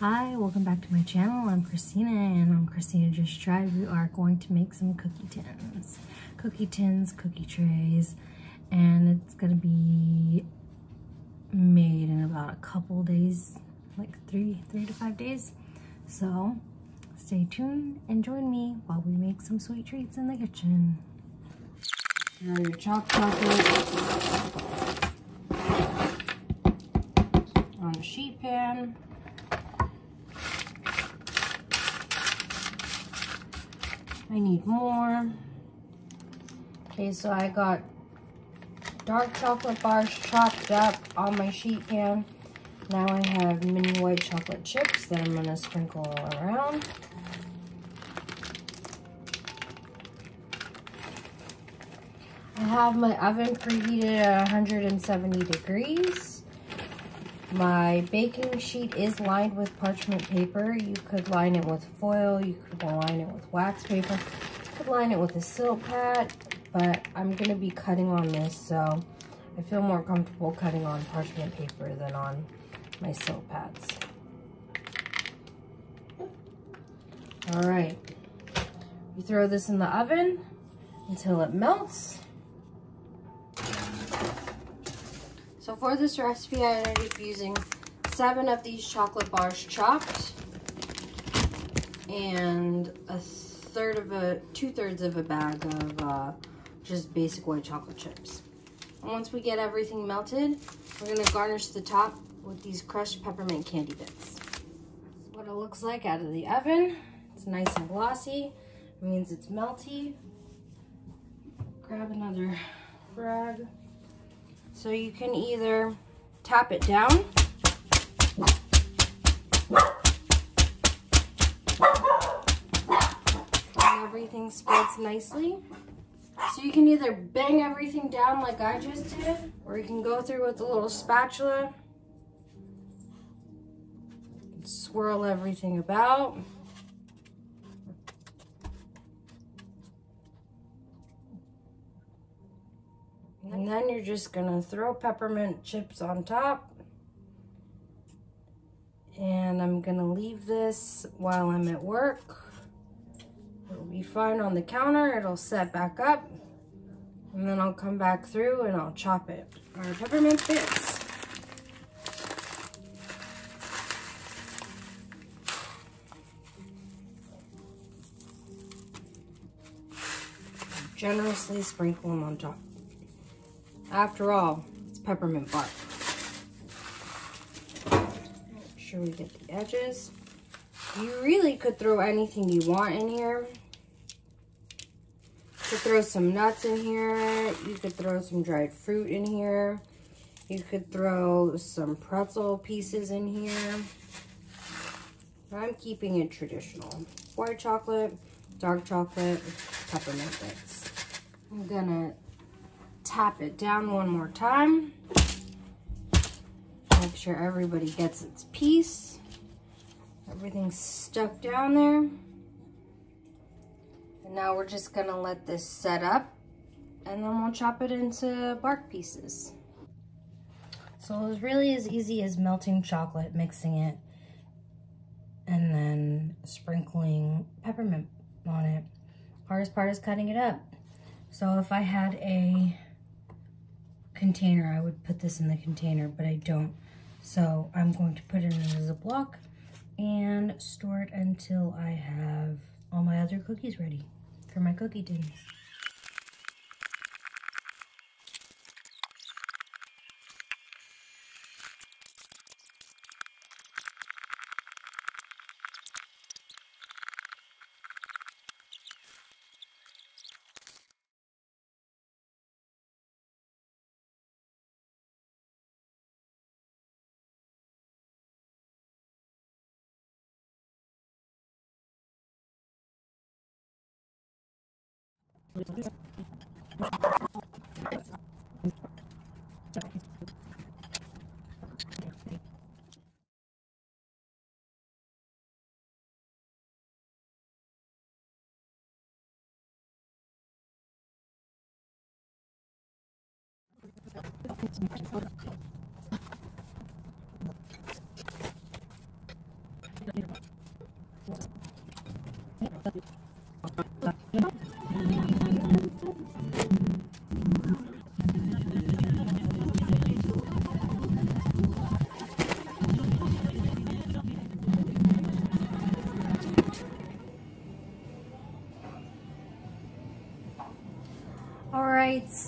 Hi, welcome back to my channel. I'm Christina and on Christina Just Tried. We are going to make some cookie tins, cookie trays, and it's gonna be made in about a couple days, like three to 5 days. So stay tuned and join me while we make some sweet treats in the kitchen. Throw your chocolate on a sheet pan. I need more. Okay, so I got dark chocolate bars chopped up on my sheet pan. Now I have mini white chocolate chips that I'm gonna sprinkle all around. I have my oven preheated at 170 degrees. My baking sheet is lined with parchment paper. You could line it with foil, you could line it with wax paper, you could line it with a silk pad, but I'm gonna be cutting on this, so I feel more comfortable cutting on parchment paper than on my silk pads. All right, you throw this in the oven until it melts. So for this recipe, I ended up using 7 of these chocolate bars chopped and 2/3 of a bag of just basic white chocolate chips. And once we get everything melted, we're gonna garnish the top with these crushed peppermint candy bits. That's what it looks like out of the oven. It's nice and glossy. It means it's melty. Grab another rag. So you can either tap it down, and everything spreads nicely. So you can either bang everything down like I just did, or you can go through with a little spatula and swirl everything about. And then you're just gonna throw peppermint chips on top. And I'm gonna leave this while I'm at work. It'll be fine on the counter, it'll set back up. And then I'll come back through and I'll chop it. Our peppermint bits. Generously sprinkle them on top. After all, it's peppermint bark. Make sure we get the edges. You really could throw anything you want in here. You could throw some nuts in here. You could throw some dried fruit in here. You could throw some pretzel pieces in here. I'm keeping it traditional. White chocolate, dark chocolate, peppermint bits. I'm gonna tap it down one more time. Make sure everybody gets its piece. Everything's stuck down there. And now we're just gonna let this set up and then we'll chop it into bark pieces. So it was really as easy as melting chocolate, mixing it, and then sprinkling peppermint on it. Hardest part is cutting it up. So if I had a container, I would put this in the container, but I don't. So I'm going to put it in a Ziploc and store it until I have all my other cookies ready for my cookie tins.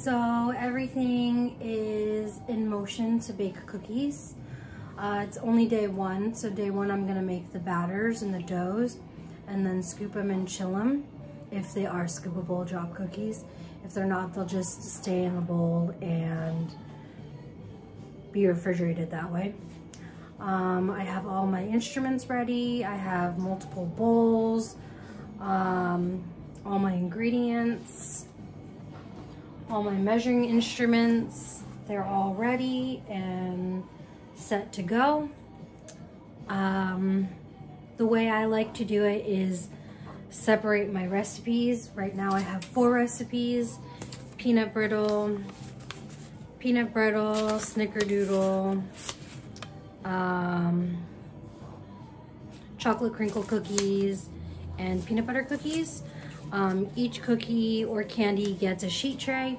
So everything is in motion to bake cookies. It's only day one, so day one I'm gonna make the batters and the doughs and then scoop them and chill them if they are scoopable drop cookies. If they're not, they'll just stay in the bowl and be refrigerated that way. I have all my instruments ready. I have multiple bowls, all my ingredients, all my measuring instruments. They're all ready and set to go. The way I like to do it is separate my recipes. Right now I have 4 recipes: peanut brittle, snickerdoodle, chocolate crinkle cookies, and peanut butter cookies. Each cookie or candy gets a sheet tray,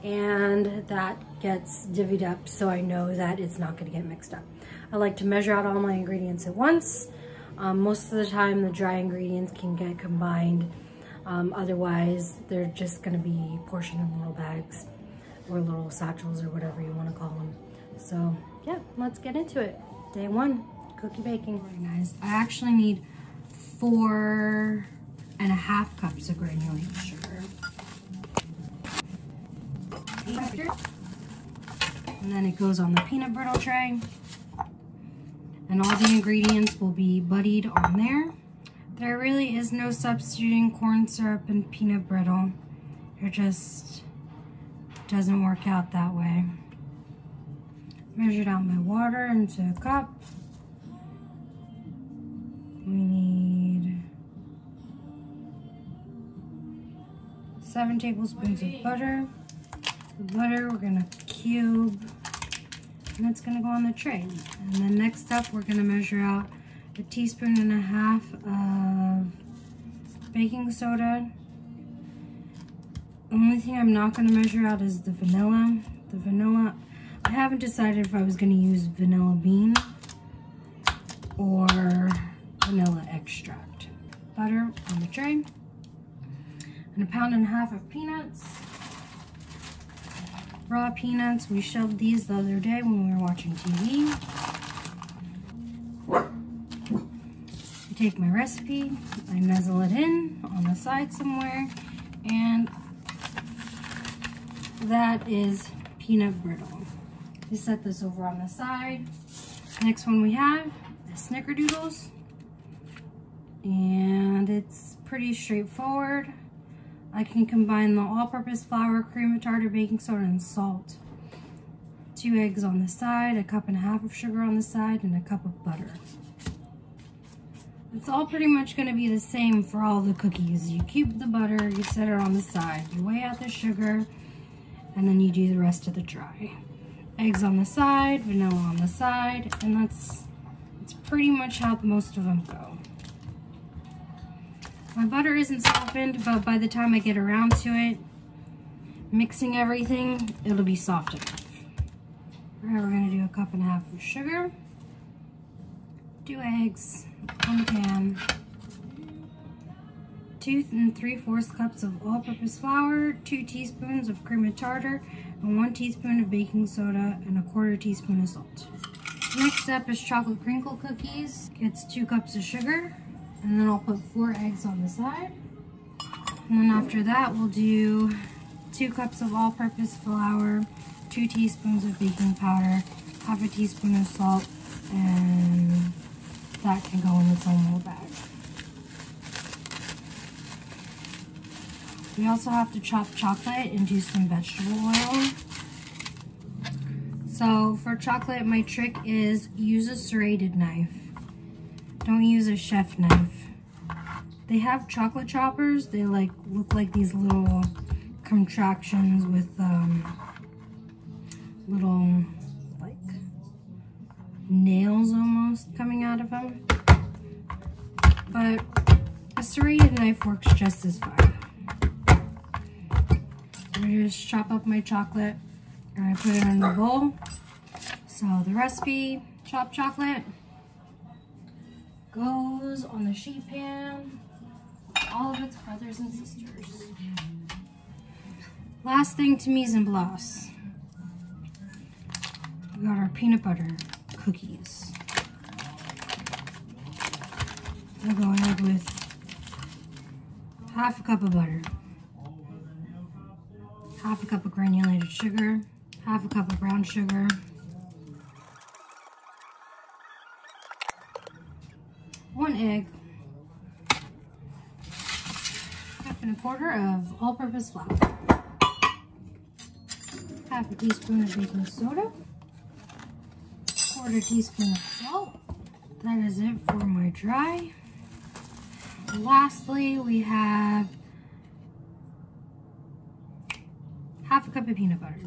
and that gets divvied up so I know that it's not going to get mixed up. I like to measure out all my ingredients at once. Most of the time the dry ingredients can get combined. Otherwise they're just going to be portioned in little bags or little satchels or whatever you want to call them. So yeah, let's get into it. Day one, cookie baking. All right, guys, I actually need 4.5 cups of granulated sugar. And then it goes on the peanut brittle tray. And all the ingredients will be buddied on there. There really is no substituting corn syrup and peanut brittle. It just doesn't work out that way. Measured out my water into a cup. We need 7 tablespoons of butter. The butter we're gonna cube, and it's gonna go on the tray. And then next up, we're gonna measure out 1.5 teaspoons of baking soda. The only thing I'm not gonna measure out is the vanilla. The vanilla, I haven't decided if I was gonna use vanilla bean or vanilla extract. Butter on the tray, and 1.5 pounds of peanuts. Raw peanuts, we shelved these the other day when we were watching TV. I take my recipe, I nuzzle it in on the side somewhere, and that is peanut brittle. We set this over on the side. Next one we have is snickerdoodles, and it's pretty straightforward. I can combine the all-purpose flour, cream of tartar, baking soda, and salt. 2 eggs on the side, 1.5 cups of sugar on the side, and 1 cup of butter. It's all pretty much going to be the same for all the cookies. You cube the butter, you set it on the side, you weigh out the sugar, and then you do the rest of the dry. Eggs on the side, vanilla on the side, and that's pretty much how most of them go. My butter isn't softened, but by the time I get around to it, mixing everything, it'll be soft enough. All right, we're gonna do 1.5 cups of sugar, 2 eggs on the pan, 2 3/4 cups of all-purpose flour, 2 teaspoons of cream of tartar, and 1 teaspoon of baking soda, and 1/4 teaspoon of salt. Next up is chocolate crinkle cookies. It's 2 cups of sugar. And then I'll put 4 eggs on the side. And then after that, we'll do 2 cups of all-purpose flour, 2 teaspoons of baking powder, 1/2 teaspoon of salt, and that can go in its own little bag. We also have to chop chocolate into some vegetable oil. So for chocolate, my trick is use a serrated knife. Don't use a chef knife. They have chocolate choppers. They look like these little contractions with little like nails almost coming out of them. But a serrated knife works just as fine. I'm gonna just chop up my chocolate and I put it in a bowl. So the recipe, chopped chocolate, goes on the sheet pan with all of its brothers and sisters. Last thing to mise en place. We got our peanut butter cookies. We're going ahead with half a cup of butter, half a cup of granulated sugar, half a cup of brown sugar, 1 egg, half and a quarter of all-purpose flour, half a teaspoon of baking soda, 1/4 teaspoon of salt. That is it for my dry. Lastly, we have half a cup of peanut butter.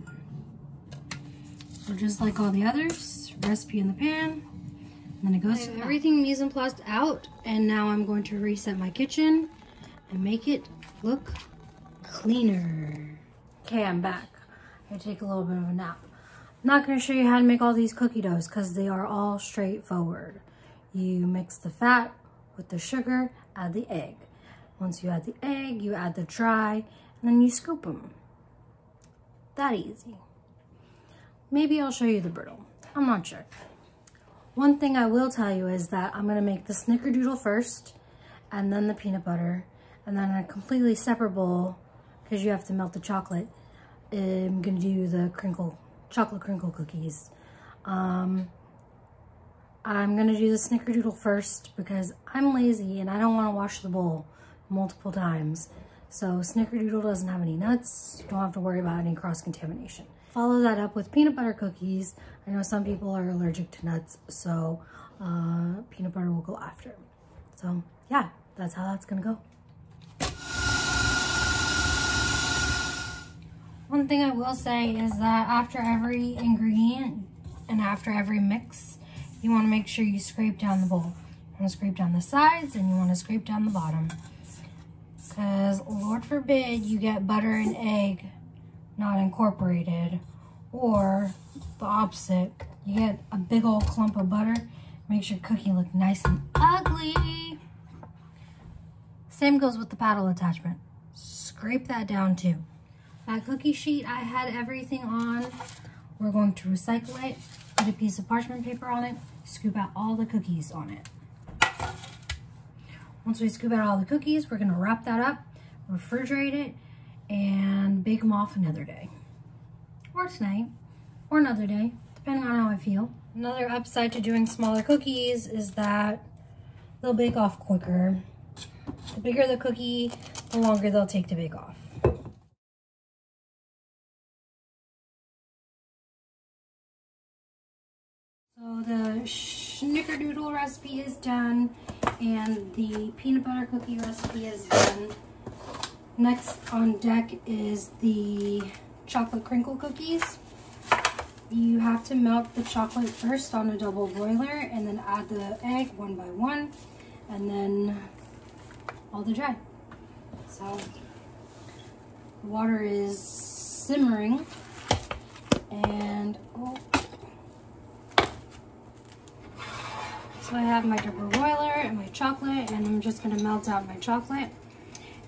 So just like all the others, recipe in the pan, and then it goes to everything mise en place out, and now I'm going to reset my kitchen and make it look cleaner. Okay, I'm back. I take a little bit of a nap. I'm not going to show you how to make all these cookie doughs because they are all straightforward. You mix the fat with the sugar, add the egg. Once you add the egg, you add the dry, and then you scoop them. That easy. Maybe I'll show you the brittle. I'm not sure. One thing I will tell you is that I'm gonna make the snickerdoodle first, and then the peanut butter, and then in a completely separate bowl, because you have to melt the chocolate, I'm gonna do the chocolate crinkle cookies. I'm gonna do the snickerdoodle first because I'm lazy and I don't wanna wash the bowl multiple times. So snickerdoodle doesn't have any nuts. You don't have to worry about any cross-contamination. Follow that up with peanut butter cookies. I know some people are allergic to nuts, so peanut butter will go after. So yeah, that's how that's gonna go. One thing I will say is that after every ingredient and after every mix, you want to make sure you scrape down the bowl. You want to scrape down the sides and you want to scrape down the bottom. Because Lord forbid you get butter and egg not incorporated, or the opposite, you get a big old clump of butter, makes your cookie look nice and ugly. Same goes with the paddle attachment. Scrape that down too. That cookie sheet I had everything on. We're going to recycle it, put a piece of parchment paper on it, scoop out all the cookies on it. Once we scoop out all the cookies, we're gonna wrap that up, refrigerate it, and bake them off another day. Or tonight, or another day, depending on how I feel. Another upside to doing smaller cookies is that they'll bake off quicker. The bigger the cookie, the longer they'll take to bake off. So the snickerdoodle recipe is done and the peanut butter cookie recipe is done. Next on deck is the chocolate crinkle cookies. You have to melt the chocolate first on a double boiler and then add the egg one by one and then all the dry. So the water is simmering and so I have my double boiler and my chocolate, and I'm just gonna melt out my chocolate.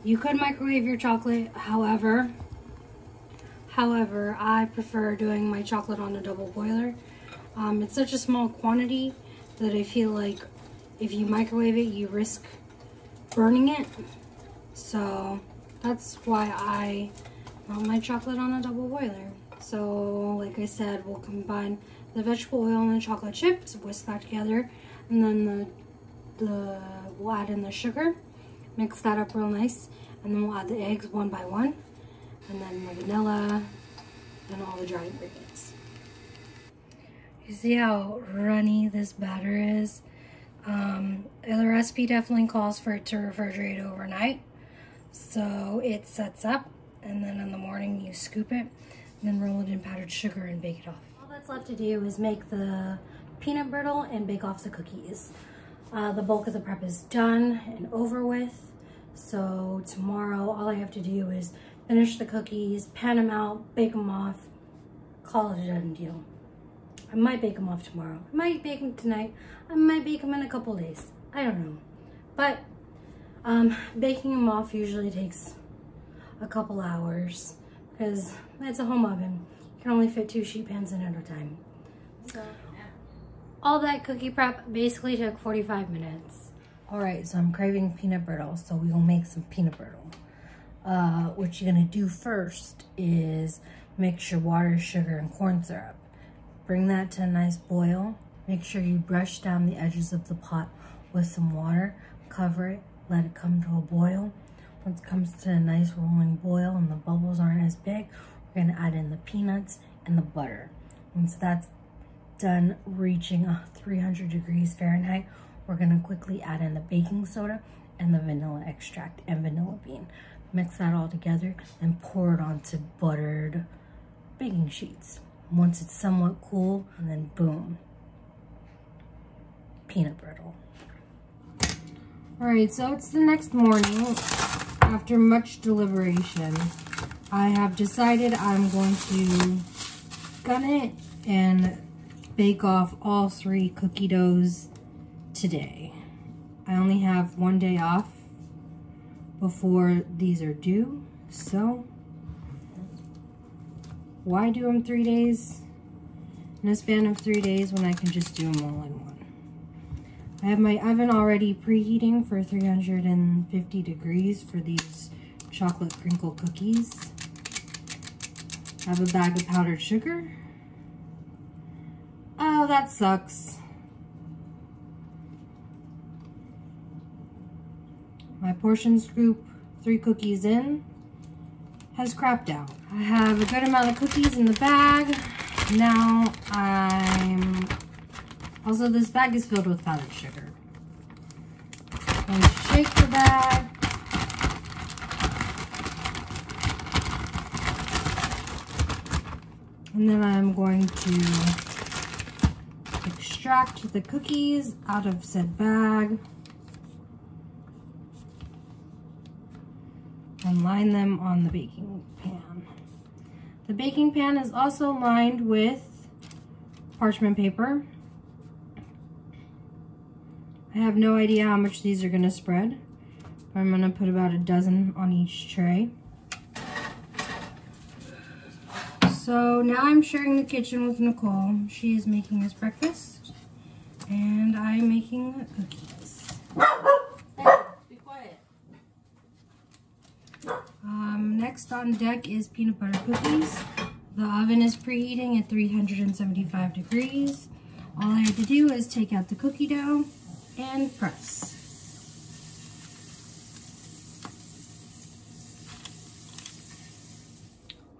You could microwave your chocolate, however, I prefer doing my chocolate on a double boiler. It's such a small quantity that I feel like if you microwave it, you risk burning it. So that's why I melt my chocolate on a double boiler. So like I said, we'll combine the vegetable oil and the chocolate chips, whisk that together, and then we'll add in the sugar, mix that up real nice, and then we'll add the eggs one by one, and then the vanilla, and all the dry ingredients. You see how runny this batter is? The recipe definitely calls for it to refrigerate overnight, so it sets up, and then in the morning you scoop it, and then roll it in powdered sugar and bake it off. All that's left to do is make the peanut brittle and bake off the cookies. The bulk of the prep is done and over with, so tomorrow all I have to do is finish the cookies, pan them out, bake them off, call it a done deal. I might bake them off tomorrow, I might bake them tonight, I might bake them in a couple days, I don't know. But baking them off usually takes a couple hours because it's a home oven. You can only fit 2 sheet pans in at a time. So all that cookie prep basically took 45 minutes. All right, so I'm craving peanut brittle, so we will make some peanut brittle. What you're gonna do first is mix your water, sugar, and corn syrup. Bring that to a nice boil. Make sure you brush down the edges of the pot with some water. Cover it, let it come to a boil. Once it comes to a nice rolling boil and the bubbles aren't as big, we're gonna add in the peanuts and the butter. Once that's done reaching 300 degrees Fahrenheit, we're gonna quickly add in the baking soda and the vanilla extract and vanilla bean. Mix that all together and pour it onto buttered baking sheets. Once it's somewhat cool, and then boom, peanut brittle. All right, so it's the next morning. After much deliberation, I have decided I'm going to gun it and bake off all 3 cookie doughs today. I only have 1 day off before these are due, so why do them 3 days in a span of 3 days when I can just do them all in one? I have my oven already preheating for 350 degrees for these chocolate crinkle cookies. I have a bag of powdered sugar. Oh, that sucks. My portion scoop 3 cookies in has crapped out. I have a good amount of cookies in the bag. Now also this bag is filled with powdered sugar. I'm going to shake the bag. And then I'm going to extract the cookies out of said bag and line them on the baking pan. The baking pan is also lined with parchment paper. I have no idea how much these are gonna spread, but I'm gonna put about a dozen on each tray. So now I'm sharing the kitchen with Nicole. She is making us breakfast, and I'm making cookies. Hey, be quiet. Next on deck is peanut butter cookies. The oven is preheating at 375 degrees. All I have to do is take out the cookie dough and press.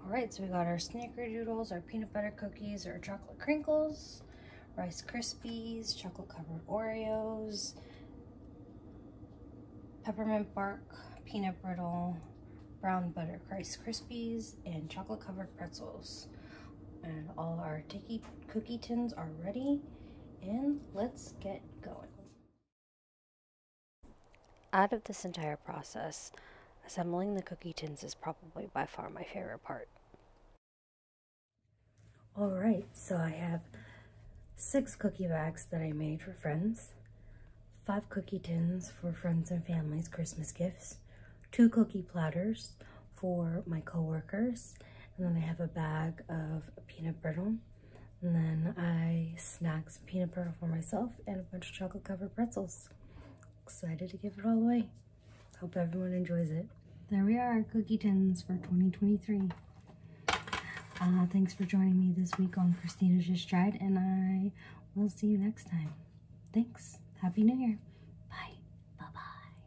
Alright, so we got our snickerdoodles, our peanut butter cookies, our chocolate crinkles, Rice Krispies, chocolate covered Oreos, peppermint bark, peanut brittle, brown butter Rice Krispies, and chocolate covered pretzels. And all our cookie tins are ready, and let's get going. Out of this entire process, assembling the cookie tins is probably by far my favorite part. Alright, so I have 6 cookie bags that I made for friends, 5 cookie tins for friends and family's Christmas gifts, 2 cookie platters for my coworkers, and then I have a bag of peanut brittle, and then I snacked some peanut brittle for myself and a bunch of chocolate covered pretzels. Excited to give it all away. Hope everyone enjoys it. There we are, cookie tins for 2023. Thanks for joining me this week on Christina's Just Tried, and I will see you next time. Thanks. Happy New Year.